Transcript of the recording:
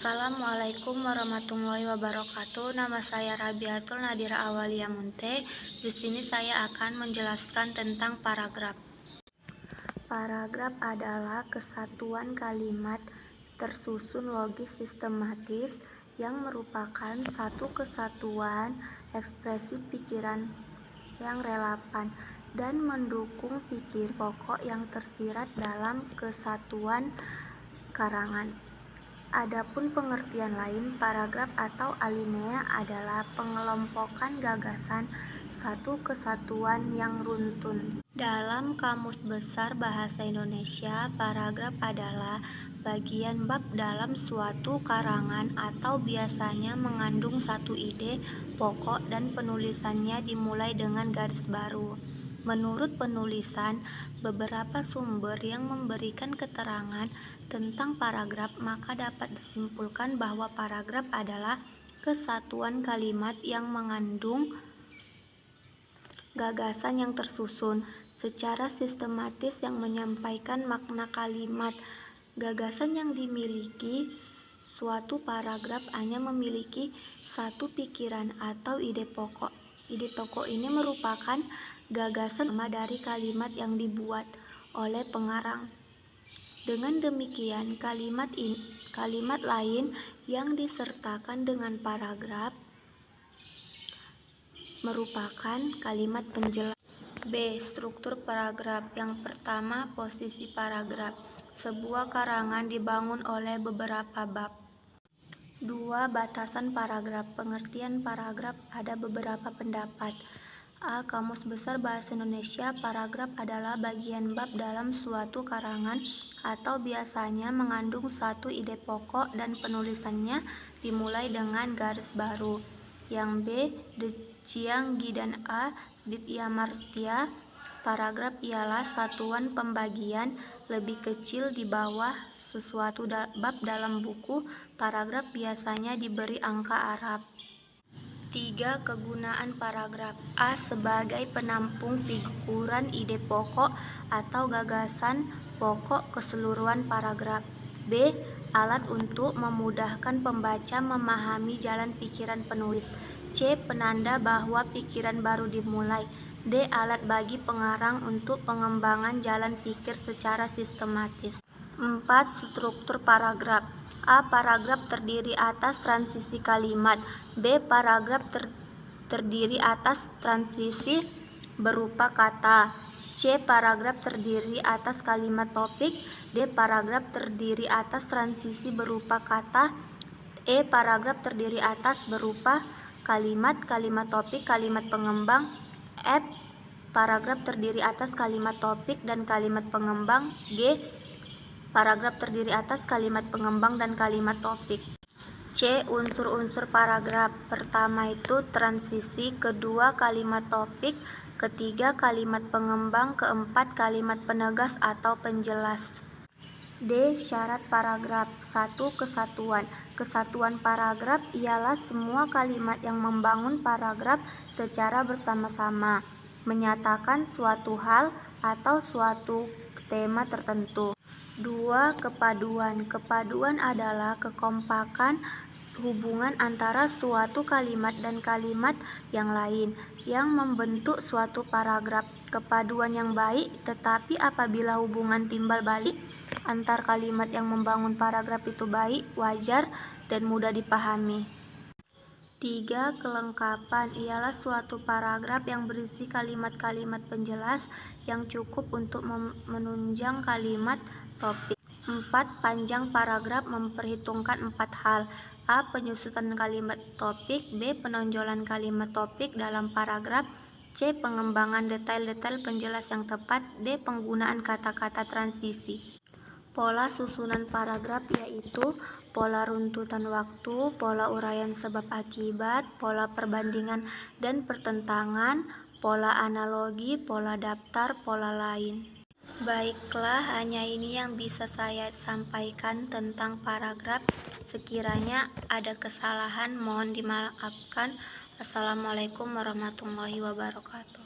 Assalamualaikum warahmatullahi wabarakatuh. Nama saya Rabiatul Nadira Awalia Munte. Di sini saya akan menjelaskan tentang paragraf. Paragraf adalah kesatuan kalimat tersusun logis sistematis yang merupakan satu kesatuan ekspresi pikiran yang relevan dan mendukung pikir pokok yang tersirat dalam kesatuan karangan. Adapun pengertian lain, paragraf atau alinea adalah pengelompokan gagasan satu kesatuan yang runtun. Dalam Kamus Besar Bahasa Indonesia, paragraf adalah bagian bab dalam suatu karangan atau biasanya mengandung satu ide pokok dan penulisannya dimulai dengan garis baru. Menurut penulisan beberapa sumber yang memberikan keterangan tentang paragraf, maka dapat disimpulkan bahwa paragraf adalah kesatuan kalimat yang mengandung gagasan yang tersusun secara sistematis yang menyampaikan makna kalimat. Gagasan yang dimiliki suatu paragraf hanya memiliki satu pikiran atau ide pokok. Ide pokok ini merupakan gagasan dari kalimat yang dibuat oleh pengarang. Dengan demikian, kalimat lain yang disertakan dengan paragraf merupakan kalimat penjelas. B. Struktur paragraf. Yang pertama, posisi paragraf. Sebuah karangan dibangun oleh beberapa bab. 2. Batasan paragraf. Pengertian paragraf ada beberapa pendapat. A. Kamus Besar Bahasa Indonesia, paragraf adalah bagian bab dalam suatu karangan atau biasanya mengandung satu ide pokok dan penulisannya dimulai dengan garis baru. Yang B. De Cianggi dan A. Dityamartia, paragraf ialah satuan pembagian lebih kecil di bawah sesuatu bab dalam buku. Paragraf biasanya diberi angka Arab. 3. Kegunaan paragraf. A. Sebagai penampung figuran ide pokok atau gagasan pokok keseluruhan paragraf. B. Alat untuk memudahkan pembaca memahami jalan pikiran penulis. C. Penanda bahwa pikiran baru dimulai. D. Alat bagi pengarang untuk pengembangan jalan pikir secara sistematis. 4. Struktur paragraf. A. Paragraf terdiri atas transisi kalimat. B. Paragraf terdiri atas transisi berupa kata. C. Paragraf terdiri atas kalimat topik. D. Paragraf terdiri atas transisi berupa kata. E. Paragraf terdiri atas berupa kalimat topik, kalimat pengembang. F. Paragraf terdiri atas kalimat topik dan kalimat pengembang. G. Paragraf terdiri atas kalimat pengembang dan kalimat topik. C. Unsur-unsur paragraf. Pertama itu transisi, kedua kalimat topik, ketiga kalimat pengembang, keempat kalimat penegas atau penjelas. D. Syarat paragraf. 1. Kesatuan. Kesatuan paragraf ialah semua kalimat yang membangun paragraf secara bersama-sama, menyatakan suatu hal atau suatu tema tertentu. 2. Kepaduan. Kepaduan adalah kekompakan hubungan antara suatu kalimat dan kalimat yang lain yang membentuk suatu paragraf. Kepaduan yang baik, tetapi apabila hubungan timbal balik antar kalimat yang membangun paragraf itu baik, wajar, dan mudah dipahami. 3. Kelengkapan ialah suatu paragraf yang berisi kalimat-kalimat penjelas yang cukup untuk menunjang kalimat topik. 4. Panjang paragraf memperhitungkan 4 hal. A. Penyusunan kalimat topik. B. Penonjolan kalimat topik dalam paragraf. C. Pengembangan detail-detail penjelas yang tepat. D. Penggunaan kata-kata transisi. Pola susunan paragraf yaitu pola runtutan waktu, pola uraian sebab akibat, pola perbandingan dan pertentangan, pola analogi, pola daftar, pola lain. Baiklah, hanya ini yang bisa saya sampaikan tentang paragraf. Sekiranya ada kesalahan, mohon dimaafkan. Assalamualaikum warahmatullahi wabarakatuh.